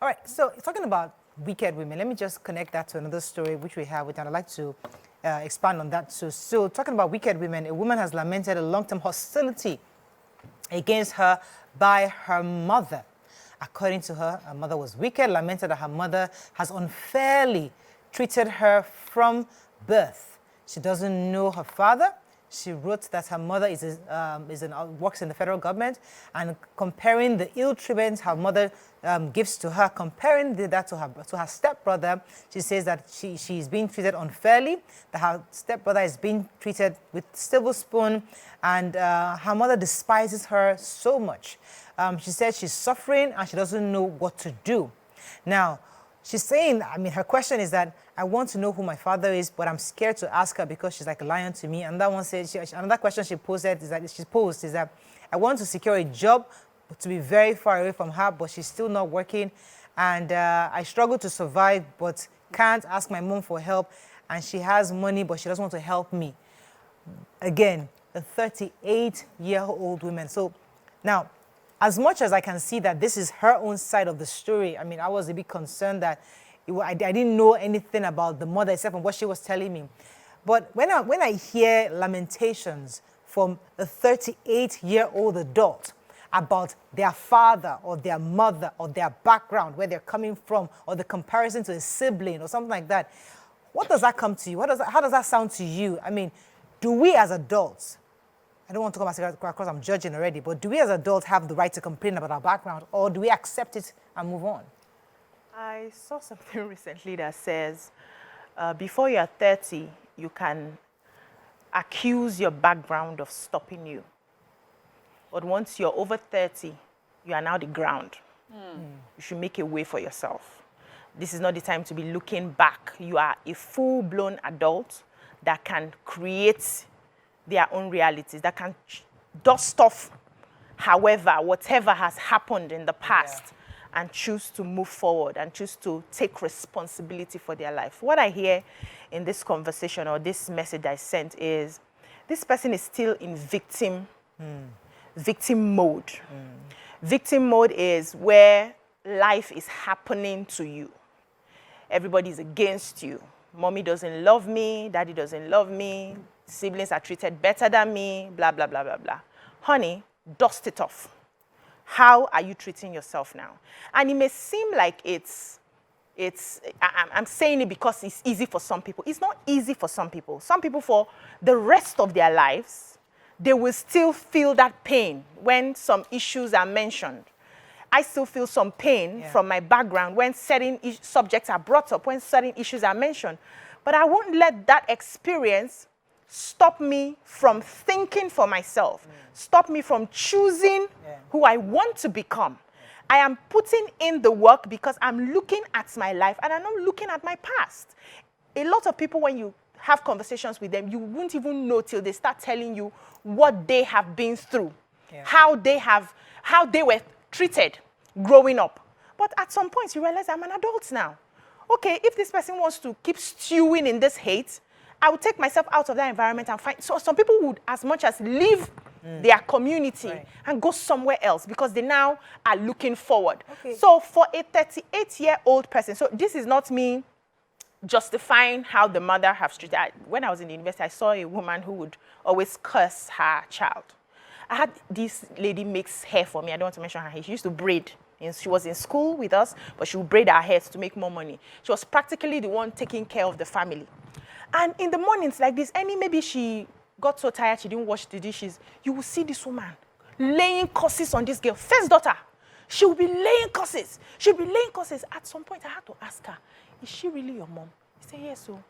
All right, so talking about wicked women, let me just connect that to another story which we have, which I'd like to expand on that too. So talking about wicked women, a woman has lamented a long-term hostility against her by her mother. According to her mother was wicked, lamented that her mother has unfairly treated her from birth. She doesn't know her father. She wrote that her mother works in the federal government, and comparing the ill treatment her mother gives to her, comparing that to her stepbrother, she says that she's being treated unfairly, that her stepbrother is being treated with silver spoon, and her mother despises her so much. She says she's suffering and she doesn't know what to do. Now, she's saying, her question is that I want to know who my father is, but I'm scared to ask her because she's like a lion to me. And that one said, another question she posed is that I want to secure a job to be very far away from her, but she's still not working. And I struggle to survive, but can't ask my mom for help. And she has money, but she doesn't want to help me. Again, a 38-year-old woman. So now, as much as I can see that this is her own side of the story, I was a bit concerned that I didn't know anything about the mother except from what she was telling me. But when I hear lamentations from a 38-year-old adult about their father or their mother or their background, where they're coming from, or the comparison to a sibling or something like that, what does that come to you? How does that sound to you? Do we as adults, I don't want to come across I'm judging already, but do we as adults have the right to complain about our background, or do we accept it and move on? I saw something recently that says, before you're 30, you can accuse your background of stopping you. But once you're over 30, you are now the ground. You should make a way for yourself. This is not the time to be looking back. You are a full-blown adult that can create their own realities, that can dust off, whatever has happened in the past, and choose to move forward and choose to take responsibility for their life. What I hear in this conversation or this message I sent is this person is still in victim mode. Victim mode is where life is happening to you. Everybody's against you. Mommy doesn't love me, daddy doesn't love me, siblings are treated better than me, blah, blah, blah, blah, blah. Honey, dust it off. How are you treating yourself now? And it may seem like I'm saying it because it's easy for some people. It's not easy for some people. Some people, for the rest of their lives, they will still feel that pain when some issues are mentioned. I still feel some pain from my background when certain subjects are brought up, when certain issues are mentioned. But I won't let that experience stop me from thinking for myself, stop me from choosing who I want to become. I am putting in the work because I'm looking at my life and I'm not looking at my past. A lot of people, when you have conversations with them, you won't even know till they start telling you what they have been through, how they were treated growing up. But at some point, you realize I'm an adult now. Okay, if this person wants to keep stewing in this hate, I would take myself out of that environment and find. So some people would as much as leave their community and go somewhere else because they now are looking forward. Okay. So for a 38-year-old person, so this is not me justifying how the mother has treated. When I was in the university, I saw a woman who would always curse her child. I had this lady makes hair for me. I don't want to mention her hair. She used to braid. She was in school with us, but she would braid her hair to make more money. She was practically the one taking care of the family. And in the mornings like this, maybe she got so tired she didn't wash the dishes, you will see this woman laying curses on this girl. First daughter, she will be laying curses. She'll be laying curses. At some point, I had to ask her, is she really your mom? She said, yes, so.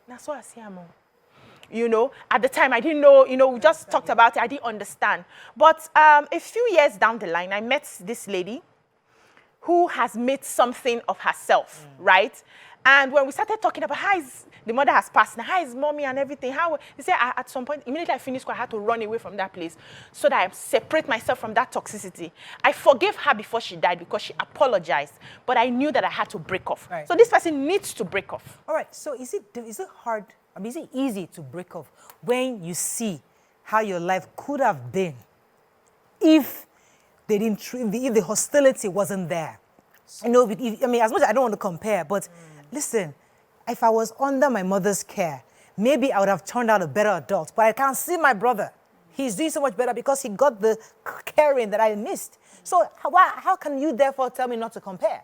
That's what I see her mom. At the time, I didn't know, we just talked about it. I didn't understand. But a few years down the line, I met this lady who has made something of herself, right? And when we started talking about the mother has passed, now how is mommy and everything, he said at some point, immediately I finished school, I had to run away from that place so that I separate myself from that toxicity. I forgave her before she died because she apologized, but I knew that I had to break off. Right. So this person needs to break off. All right, so is it hard, is it easy to break off when you see how your life could have been if the hostility wasn't there? You know, I mean, as much as I don't want to compare, but listen, if I was under my mother's care, maybe I would have turned out a better adult. But I can't see my brother. He's doing so much better because he got the caring that I missed. So how can you therefore tell me not to compare?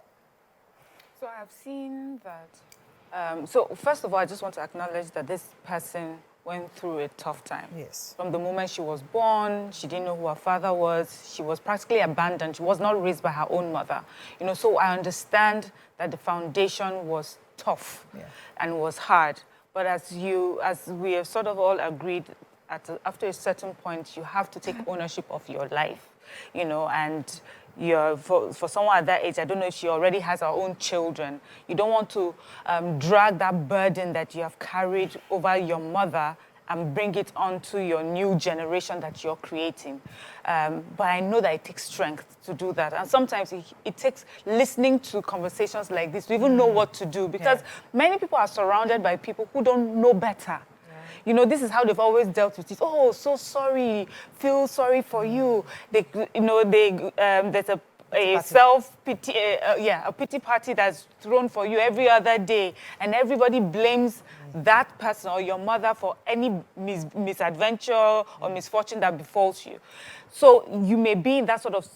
So I've seen that. So first of all, I just want to acknowledge that this person went through a tough time. Yes. From the moment she was born, she didn't know who her father was. She was practically abandoned. She was not raised by her own mother. You know, so I understand that the foundation was tough and was hard. But as we have sort of all agreed, after a certain point, you have to take ownership of your life, you know, and for someone at that age, I don't know if she already has her own children, you don't want to drag that burden that you have carried over your mother and bring it onto your new generation that you're creating. But I know that it takes strength to do that. And sometimes it takes listening to conversations like this to even know what to do, because many people are surrounded by people who don't know better. You know, this is how they've always dealt with it. Oh, so sorry, feel sorry for you. They, you know, there's a self-pity, a pity party that's thrown for you every other day, and everybody blames that person or your mother for any misadventure or misfortune that befalls you. So you may be in that sort of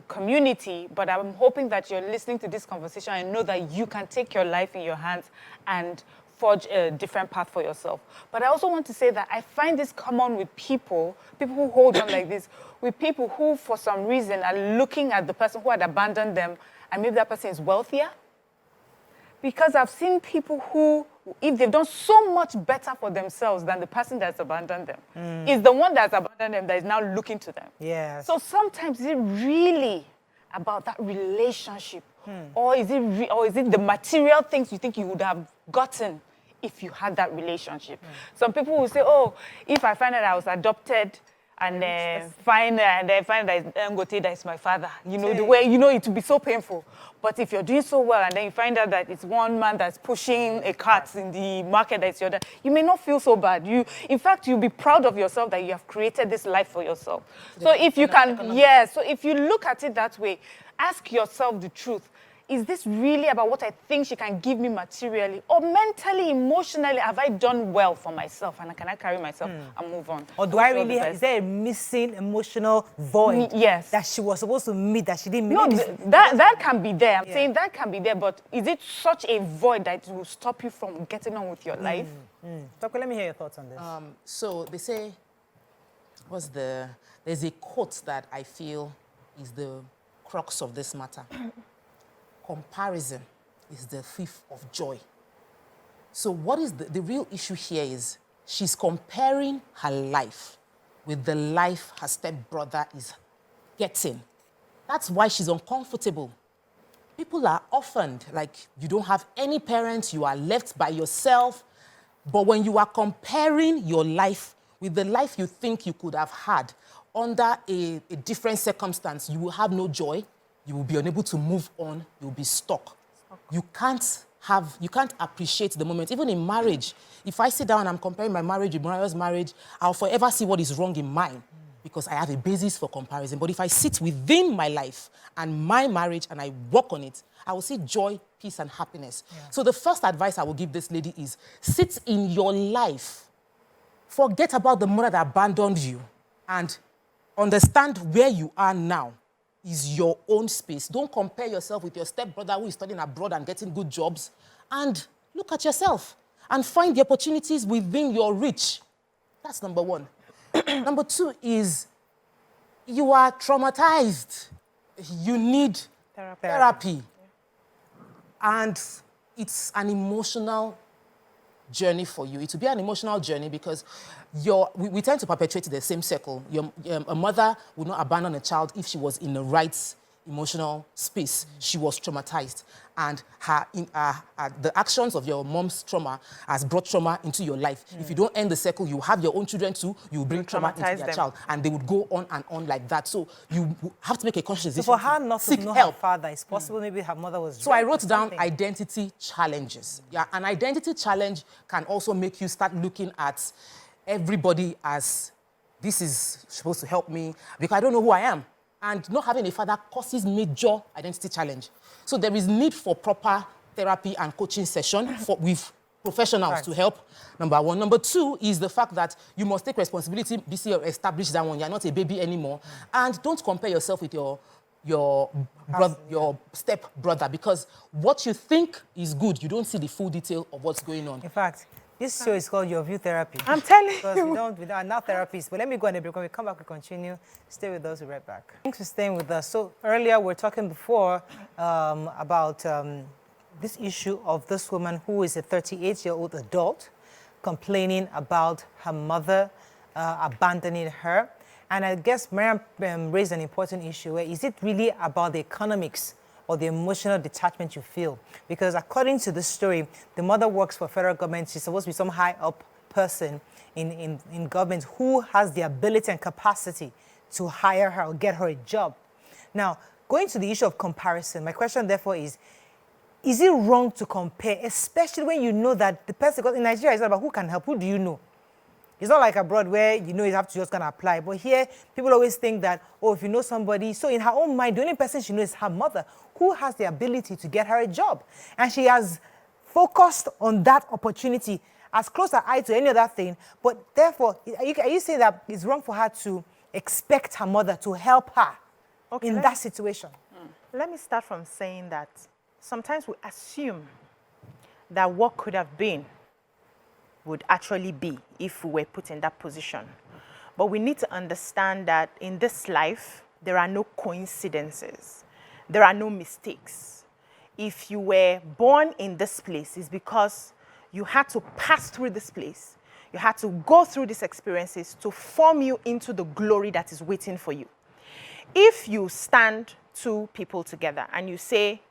community, but I'm hoping that you're listening to this conversation and know that you can take your life in your hands and forge a different path for yourself. But I also want to say that I find this common with people who hold on like this, with people who, for some reason, are looking at the person who had abandoned them, and maybe that person is wealthier. Because I've seen people who, if they've done so much better for themselves than the person that's abandoned them, it's the one that's abandoned them that is now looking to them. Yes. So sometimes is it really about that relationship? Or is it the material things you think you would have gotten if you had that relationship? Some people will say, oh, if I find out I was adopted and find that Ngote that is my father, you know, the way, you know, it would be so painful. But if you're doing so well and then you find out that it's one man that's pushing a cart in the market that's your dad, you may not feel so bad. In fact, you'll be proud of yourself that you have created this life for yourself. So if you can, so if you look at it that way, ask yourself the truth. Is this really about what I think she can give me materially? Or mentally, emotionally, have I done well for myself? And can I carry myself and move on? Or do I really, is there a missing emotional void that she was supposed to meet that she didn't meet? No, that can be there. I'm saying that can be there, but is it such a void that it will stop you from getting on with your life? Toko, let me hear your thoughts on this. So they say, there's a quote that I feel is the crux of this matter. Comparison is the thief of joy. So what is the real issue here is she's comparing her life with the life her stepbrother is getting. That's why she's uncomfortable. People are orphaned, like you don't have any parents, you are left by yourself. But when you are comparing your life with the life you think you could have had under a different circumstance, you will have no joy. You will be unable to move on. You'll be stuck. You can't appreciate the moment. Even in marriage, if I sit down and I'm comparing my marriage with Mariah's marriage, I'll forever see what is wrong in mine because I have a basis for comparison. But if I sit within my life and my marriage and I work on it, I will see joy, peace, and happiness. So the first advice I will give this lady is sit in your life. Forget about the mother that abandoned you and understand where you are now. Is your own space. Don't compare yourself with your stepbrother who is studying abroad and getting good jobs. And look at yourself and find the opportunities within your reach. That's number one. Number two is you are traumatized. You need therapy. And it's an emotional journey for you. It will be an emotional journey because we tend to perpetuate the same circle. A mother would not abandon a child if she was in the right emotional space. She was traumatized. And the actions of your mom's trauma has brought trauma into your life. If you don't end the circle, you have your own children too, you will bring trauma into their child. And they would go on and on like that. So you have to make a conscious decision. So for her not to know her father, it's possible maybe her mother was... So I wrote down identity challenges. Yeah, an identity challenge can also make you start looking at everybody as, this is supposed to help me, because I don't know who I am. And not having a father causes major identity challenge. So there is need for proper therapy and coaching session with professionals to help, number one. Number two is the fact that you must take responsibility, establish that one. You're not a baby anymore. And don't compare yourself with your step brother, because what you think is good, you don't see the full detail of what's going on. In fact, this show is called Your View Therapy. I'm telling you. Because we are not therapists. But let me go on a break. When we come back, we continue. Stay with us. We'll be right back. Thanks for staying with us. So earlier, we were talking before about this issue of this woman who is a 38-year-old adult complaining about her mother abandoning her. And I guess Mariam raised an important issue. Where is it really about the economics or the emotional detachment you feel? Because according to the story, the mother works for federal government. She's supposed to be some high-up person in government who has the ability and capacity to hire her or get her a job. Now, going to the issue of comparison, my question therefore is it wrong to compare, especially when you know that the person, because in Nigeria, it's not about who can help, who do you know? It's not like abroad where you know you have to just kind of apply. But here, people always think that, oh, if you know somebody, so in her own mind, the only person she knows is her mother, who has the ability to get her a job. And she has focused on that opportunity as close her eye to any other thing. But therefore, are you saying that it's wrong for her to expect her mother to help her in that situation? Let me start from saying that sometimes we assume that what could have been would actually be if we were put in that position. But we need to understand that in this life, there are no coincidences. There are no mistakes. If you were born in this place, it's because you had to pass through this place. You had to go through these experiences to form you into the glory that is waiting for you. If you stand two people together and you say,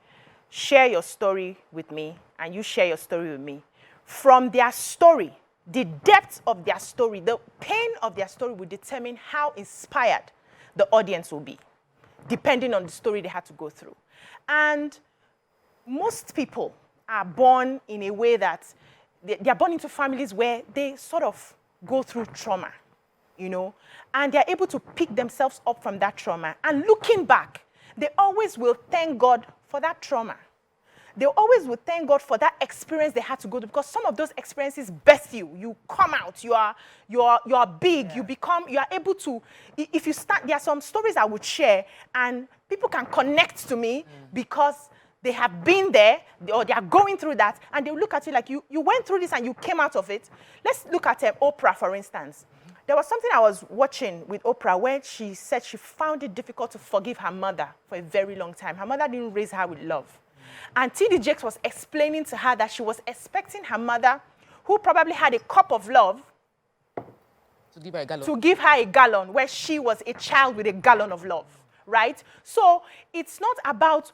share your story with me, and you share your story with me, from their story, the depth of their story, the pain of their story will determine how inspired the audience will be, depending on the story they had to go through. And most people are born in a way that they are born into families where they sort of go through trauma, you know, and they're able to pick themselves up from that trauma. And looking back, they always will thank God for that trauma. They always would thank God for that experience they had to go through, because some of those experiences birth you. You come out, you are big, you are able to, if you start, there are some stories I would share and people can connect to me because they have been there or they are going through that, and they look at you like you went through this and you came out of it. Let's look at Oprah, for instance. There was something I was watching with Oprah where she said she found it difficult to forgive her mother for a very long time. Her mother didn't raise her with love. And T.D. Jakes was explaining to her that she was expecting her mother, who probably had a cup of love, to give her a gallon. To give her a gallon, where she was a child with a gallon of love, right? So it's not about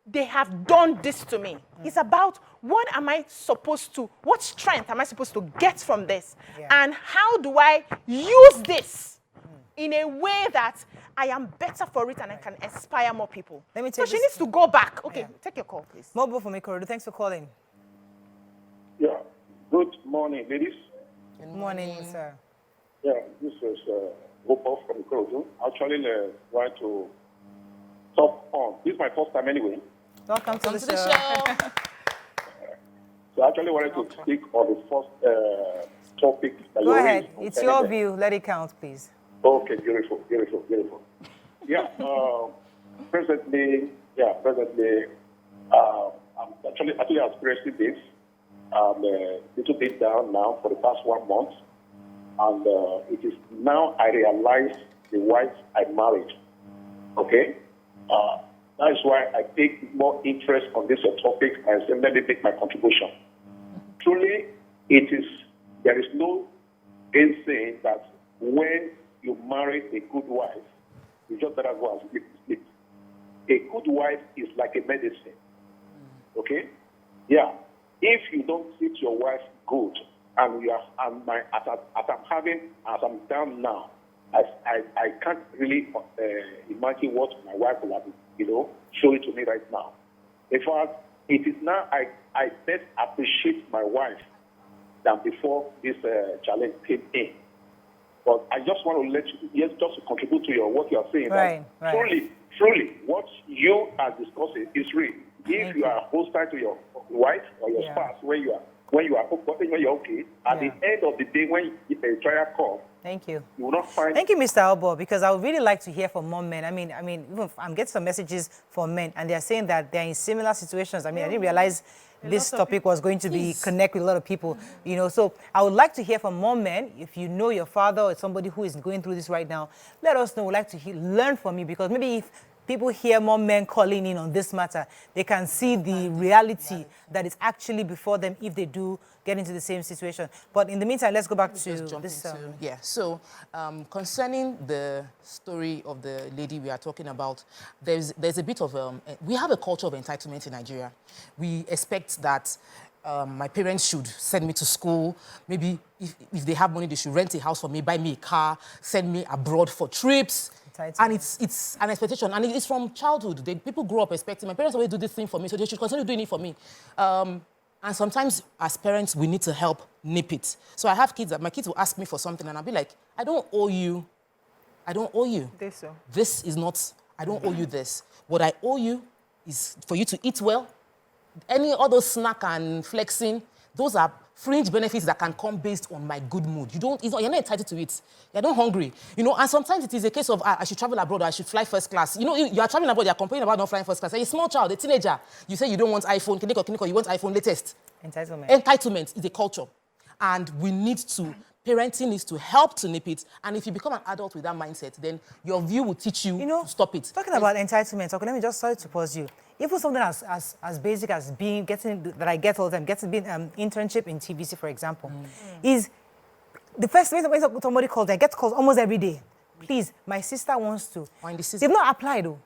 they have done this to me. It's about what strength am I supposed to get from this? Yeah. And how do I use this in a way that I am better for it and I can inspire more people? So she needs to go back. Okay, take your call, please. Mobile from Ikorodu, thanks for calling. Yeah, good morning, ladies. Good morning, sir. Yeah, this is Opo from Ikorodu. Actually, want to talk on. This is my first time anyway. Welcome to the show. So I actually wanted to speak on the first topic. Go ahead. It's your view. Let it count, please. Okay, beautiful. Yeah, presently, I'm actually experiencing this. I'm a little bit down now for the past 1 month. And it is now I realize the wife I married. Okay? That is why I take more interest on this topic and say, let me make my contribution. Truly, there is no saying that when you marry a good wife, you just better go and sleep. A good wife is like a medicine. Okay? Yeah. If you don't treat your wife good, and as I'm down now, I can't really imagine what my wife will have, show it to me right now. In fact, it is now I best appreciate my wife than before this challenge came in. But I just want to let you, yes, just to contribute to what you are saying. Right, that right. Truly, what you are discussing is real. If you are hostile to your wife or your spouse, when you are okay, at the end of the day, when a trial comes, Thank you. you will not find. Thank you, Mr. Albo, because I would really like to hear from more men. I mean, even if I'm getting some messages from men, and they're saying that they're in similar situations. I mean, I didn't realize this topic was going to be connect with a lot of people, you know. So I would like to hear from more men. If you know your father or somebody who is going through this right now, let us know. We'd like to learn from you, because maybe if people hear more men calling in on this matter, they can see the reality that is actually before them if they do get into the same situation. But in the meantime, let's go back to this. So concerning the story of the lady we are talking about, there's a bit of, we have a culture of entitlement in Nigeria. We expect that my parents should send me to school. Maybe if they have money, they should rent a house for me, buy me a car, send me abroad for trips. And it's an expectation, and it's from childhood. People grow up expecting, my parents always do this thing for me, so they should continue doing it for me. And sometimes, as parents, we need to help nip it. So I have kids that my kids will ask me for something, and I'll be like, I don't owe you. I don't owe you. This is not, I don't owe you this. What I owe you is for you to eat well. Any other snack and flexing, those are fringe benefits that can come based on my good mood. You're not entitled to it. You're not hungry. You know, and sometimes it is a case of, I should travel abroad or I should fly first class. You know, you are traveling abroad, you're complaining about not flying first class. You're a small child, a teenager. You say you don't want iPhone, you want iPhone latest. Entitlement. Entitlement is a culture. And we need to, parenting needs to help to nip it. And if you become an adult with that mindset, then your view will teach you, to stop it. Talking about entitlement, okay, let me just, sorry to pause you. Even something as basic as that I get all the time, being internship in TVC, for example, is the first when somebody calls, I get calls almost every day. Please, my sister wants to. They've not applied, though.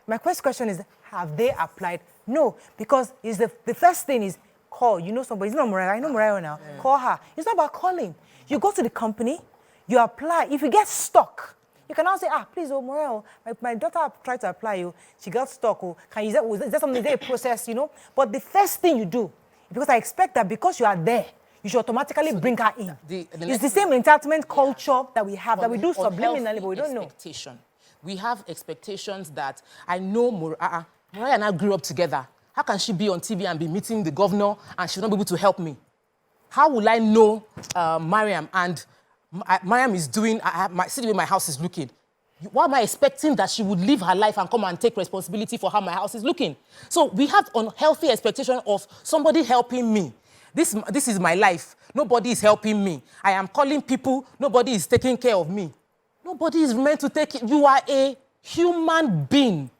My first question is, have they applied? No, because the first thing is call. You know somebody, it's not Mariah, I know Mariah now. Yeah. Call her. It's not about calling. You go to the company, you apply. If you get stuck, you can now say, please, Morel, my daughter tried to apply you. She got stuck. Is that something they process, you know? But the first thing you do, because I expect that because you are there, you should automatically bring her in. It's the same entitlement culture that we have, that we do subliminally, but we don't know. We have expectations that I know Mariah and I grew up together. How can she be on TV and be meeting the governor and she'll not be able to help me? How will I know Mariam and Mariam is doing, see the way my house is looking. Why am I expecting that she would live her life and come and take responsibility for how my house is looking? So we have unhealthy expectation of somebody helping me. This is my life. Nobody is helping me. I am calling people. Nobody is taking care of me. Nobody is meant to take it. You are a human being.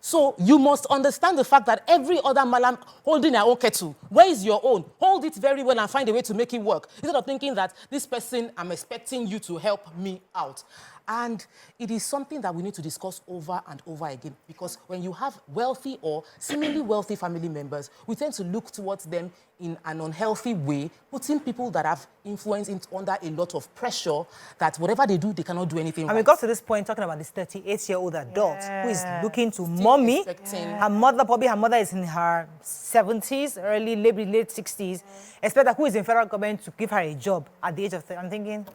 So you must understand the fact that every other malam holding their own kettle, where is your own? Hold it very well and find a way to make it work. Instead of thinking that this person, I'm expecting you to help me out. And it is something that we need to discuss over and over again, because when you have wealthy or seemingly wealthy family members, we tend to look towards them in an unhealthy way, putting people that have influence under a lot of pressure, that whatever they do, they cannot do anything And we got to this point talking about this 38-year-old adult who is looking to mommy. Her mother is in her 70s, late 60s. Expect that who is in federal government to give her a job at the age of 30. I'm thinking...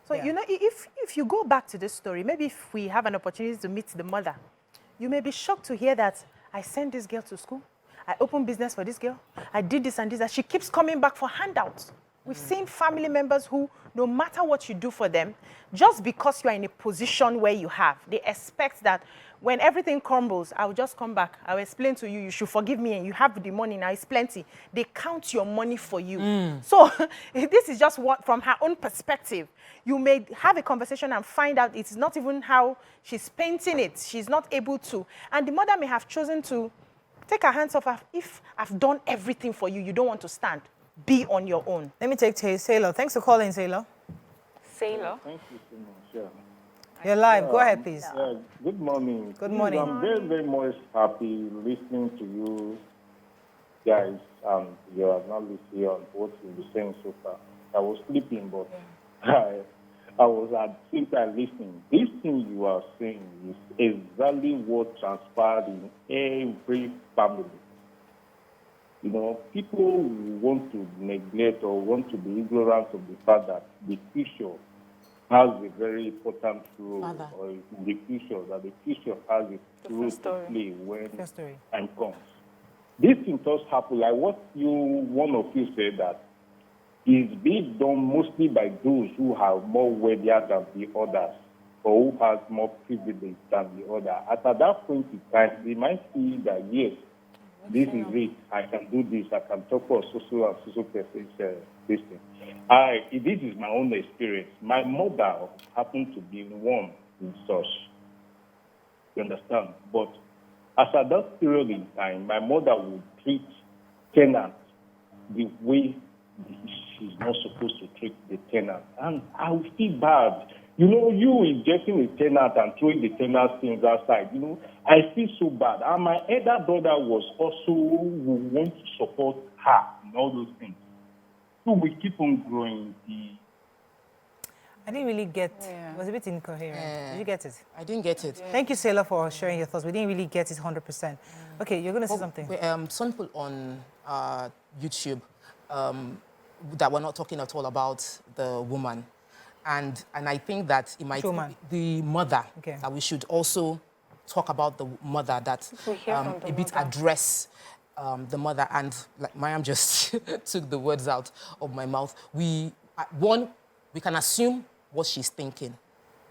So, you know, if you go back to this story, maybe if we have an opportunity to meet the mother, you may be shocked to hear that I sent this girl to school. I opened business for this girl. I did this and this. And she keeps coming back for handouts. We've seen family members who, no matter what you do for them, just because you are in a position where you have, they expect that when everything crumbles, I will just come back. I will explain to you, you should forgive me, and you have the money now, it's plenty. They count your money for you. So this is just what, from her own perspective, you may have a conversation and find out it's not even how she's painting it. She's not able to. And the mother may have chosen to take her hands off. If I've done everything for you, you don't want to stand. Be on your own. Let me take Sailor. Thanks for calling, Sailor. Sailor. Thank you so much. Yeah. You're live. Go ahead, please. Good morning. Good morning. I'm very, very much happy listening to you guys and your analysis on what you've been saying so far. I was sleeping, but I was at the same time listening. This thing you are saying is exactly what transpired in every family. You know, people want to neglect or want to be ignorant of the fact that the future has a very important role, Father. or in the future, that the future has a role to story. play when First story. time comes. This thing does happen, like what one of you said, that is being done mostly by those who have more wealthier than the others, or who has more privilege than the other. At that point in time, they might see that, yes, this is it, I can do this, I can talk for social and social person's this thing. This is my own experience. My mother happened to be one in such. You understand? But as at that period in time, my mother would treat tenants the way she's not supposed to treat the tenant. And I would feel bad. You know, you injecting a tenant and throwing the tenant things outside, you know, I feel so bad. And my elder brother was also who want to support her in all those things. So we keep on growing. I didn't really get, it was a bit incoherent. Did you get it? I didn't get it. Thank you, Sailor, for sharing your thoughts. We didn't really get it 100%. Okay, you're going to say something. Some people on YouTube that were not talking at all about the woman. And I think that it might be the mother, that we should also talk about the mother, that a bit address the mother. And like Mariam just took the words out of my mouth. We can assume what she's thinking,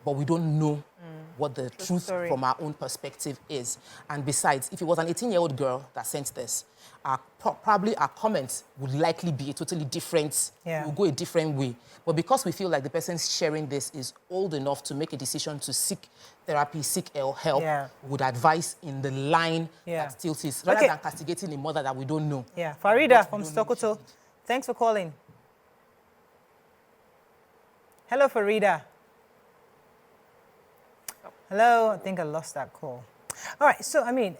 but we don't know what the truth from our own perspective is. And besides, if it was an 18-year-old girl that sent this, probably our comments would likely be a totally different, will go a different way. But because we feel like the person sharing this is old enough to make a decision to seek therapy, seek help, would advise in the line that still is, rather than castigating a mother that we don't know. Yeah, Farida from Sokoto, thanks for calling. Hello, Farida. Hello, I think I lost that call. All right, so, I mean,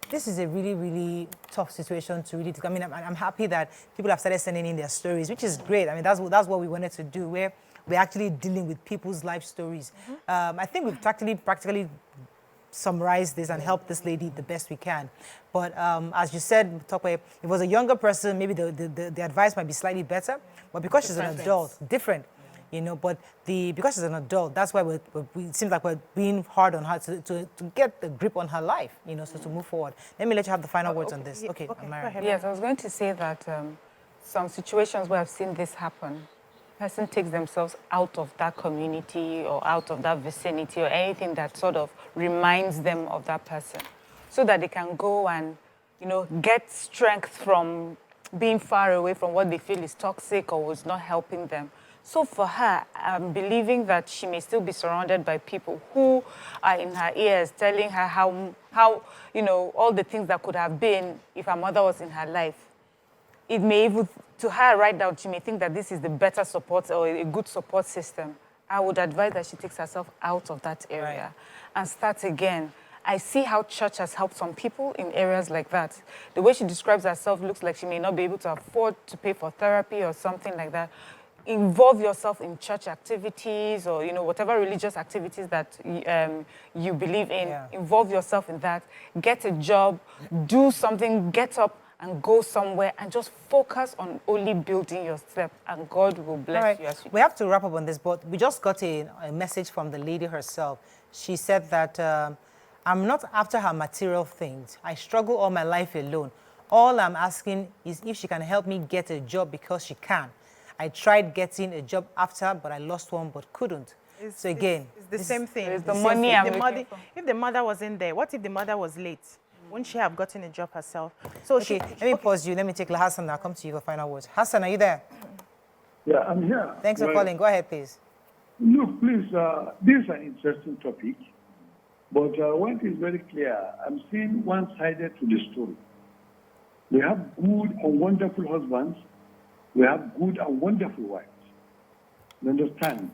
this is a really, really tough situation to really, I mean, I'm happy that people have started sending in their stories, which is great. I mean, that's what we wanted to do, where we're actually dealing with people's life stories. I think we've practically summarized this and helped this lady the best we can. But as you said, if it was a younger person, maybe the advice might be slightly better. But because she's an adult, different. You know, but because she's an adult, that's why it seems like we're being hard on her to get the grip on her life, you know, so to move forward. Let me let you have the final words on this. Okay, Amara. Yes, I was going to say that some situations where I've seen this happen, person takes themselves out of that community or out of that vicinity or anything that sort of reminds them of that person, so that they can go and, you know, get strength from being far away from what they feel is toxic or was not helping them. So for her, I'm believing that she may still be surrounded by people who are in her ears telling her how you know, all the things that could have been if her mother was in her life. It may even, to her right now, she may think that this is the better support or a good support system. I would advise that she takes herself out of that area and starts again. I see how church has helped some people in areas like that. The way she describes herself looks like she may not be able to afford to pay for therapy or something like that. Involve yourself in church activities or, you know, whatever religious activities that you believe in. Yeah. Involve yourself in that. Get a job, do something, get up and go somewhere and just focus on only building yourself, and God will bless you as you We have to wrap up on this, but we just got a message from the lady herself. She said that I'm not after her material things. I struggle all my life alone. All I'm asking is if she can help me get a job because she can. I tried getting a job after, but I lost one, but couldn't. So again, it's the same thing. It's the money if the mother wasn't there, what if the mother was late? Wouldn't she have gotten a job herself? So okay, let me pause you. Let me take Hassan. I'll come to you for final words. Hassan, are you there? Yeah, I'm here. Thanks for calling. Go ahead, please. Look, please, this is an interesting topic, but one thing is very clear. I'm seeing one-sided to the story. We have good and wonderful husbands. We have good and wonderful wives. You understand?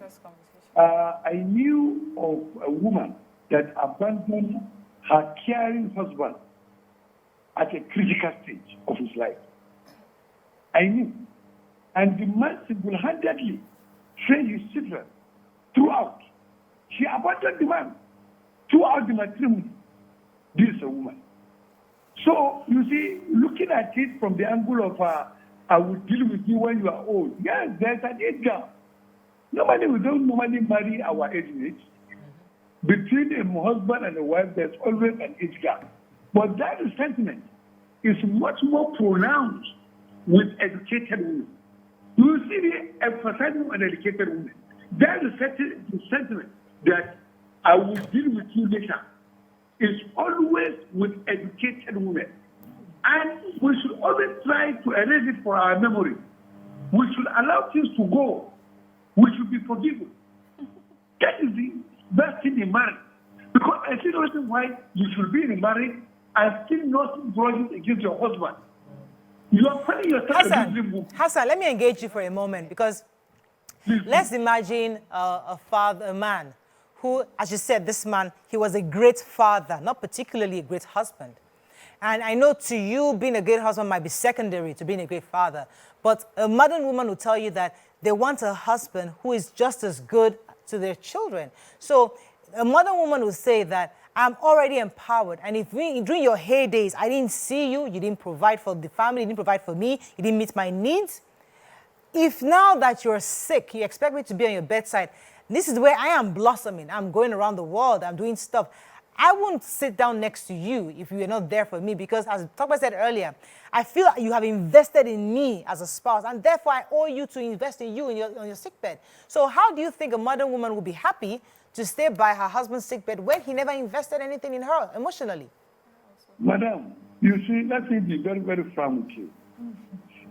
I knew of a woman that abandoned her caring husband at a critical stage of his life. I knew. And the man single-handedly trained his children throughout. She abandoned the man throughout the matrimony. This is a woman. So, you see, looking at it from the angle of I will deal with you when you are old. Yes, there's an age gap. Normally, we don't normally marry our age mates. Between a husband and a wife, there's always an age gap. But that resentment is much more pronounced with educated women. You see the emphasizing on educated women. That resentment that I will deal with you later is always with educated women. And we should always try to erase it for our memory. We should allow things to go. We should be forgiven. That is the best thing in marriage. Because I see no reason why you should be in marriage and still not grudges against your husband. You are putting yourself against him. Hassan, let me engage you for a moment because let's imagine a man who, as you said, this man, he was a great father, not particularly a great husband. And I know to you, being a great husband might be secondary to being a great father. But a modern woman will tell you that they want a husband who is just as good to their children. So a modern woman will say that I'm already empowered. And if during your heydays, I didn't see you, you didn't provide for the family, you didn't provide for me, you didn't meet my needs. If now that you're sick, you expect me to be on your bedside, this is where I am blossoming. I'm going around the world, I'm doing stuff. I won't sit down next to you if you're not there for me because, as Tokpa said earlier, I feel like you have invested in me as a spouse, and therefore I owe you to invest in you on your sickbed. So how do you think a modern woman will be happy to stay by her husband's sickbed when he never invested anything in her emotionally? Madam, you see, let me be very, very frank with you.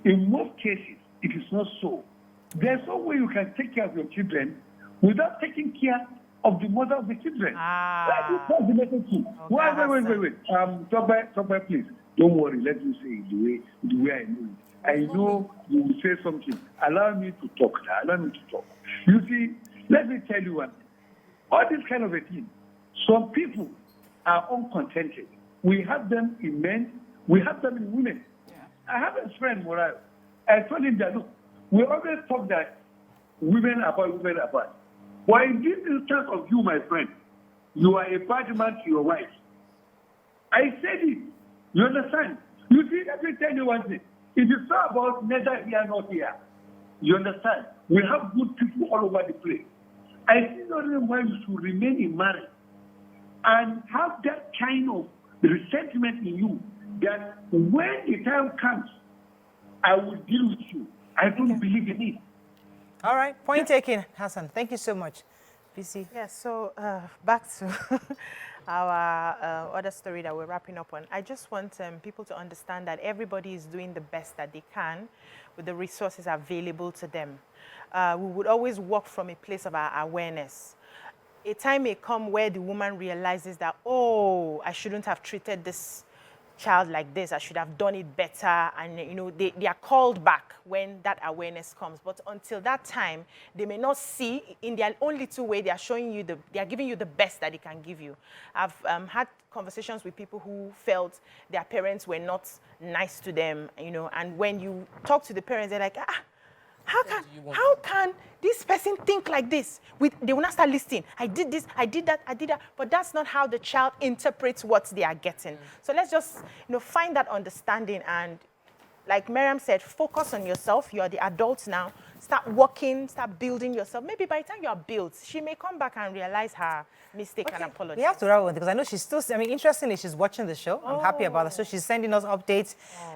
In most cases, it is not so. There's no way you can take care of your children without taking care of the mother of the children. That's the message too. Okay, Wait. Tokpa, please. Don't worry. Let me say it the way I know it. I know you will say something. Allow me to talk. You see, let me tell you one thing. All this kind of a thing, some people are uncontented. We have them in men. We have them in women. Yeah. I have a friend, Moral. I told him that, look, we always talk that women are bad. But in this instance of you, my friend, you are a bad man to your wife. I said it. You understand? You see, let me tell you one thing. It is not about neither here nor here. You understand? We have good people all over the place. I see no reason why you should remain in marriage and have that kind of resentment in you that when the time comes, I will deal with you. I don't believe in it. All right, point taken, Hassan. Thank you so much. PC. Yeah, so back to our other story that we're wrapping up on. I just want people to understand that everybody is doing the best that they can with the resources available to them. We would always work from a place of our awareness. A time may come where the woman realizes that, oh, I shouldn't have treated this child like this, I should have done it better, and you know they are called back when that awareness comes. But until that time, they may not see in their own little way. They are showing you they are giving you the best that they can give you. I've had conversations with people who felt their parents were not nice to them, you know, and when you talk to the parents, they're like, how can this person think like this? They will not start listening. I did this, I did that. But that's not how the child interprets what they are getting. So let's just, you know, find that understanding and, like Miriam said, focus on yourself. You are the adults now. Start working, start building yourself. Maybe by the time you are built, she may come back and realize her mistake and apologize. We have to wrap on because I know she's still, interestingly, she's watching the show. I'm happy about that. So she's sending us updates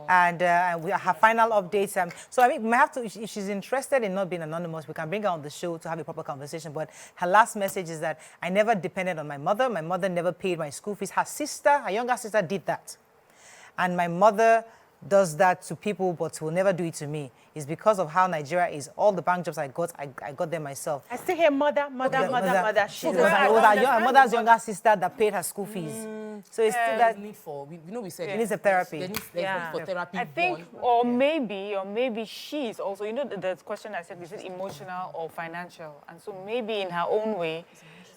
and her final updates. So I mean, we have to, if she's interested in not being anonymous, we can bring her on the show to have a proper conversation. But her last message is that I never depended on my mother. My mother never paid my school fees. Her younger sister did that. And my mother does that to people but will never do it to me. It's because of how Nigeria is. All the bank jobs I got them myself. I still hear mother. She's it was her mother's younger sister that paid her school fees. So it's still that need for, we said it needs a therapy. There needs for therapy. I think, or maybe she's also, you know, the question I said, is it emotional or financial? And so maybe in her own way,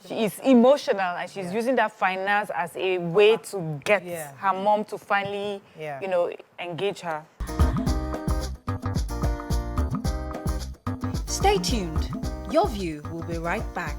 she is emotional and she's using that finance as a way to get her mom to finally, you know, engage her. Stay tuned. Your View will be right back.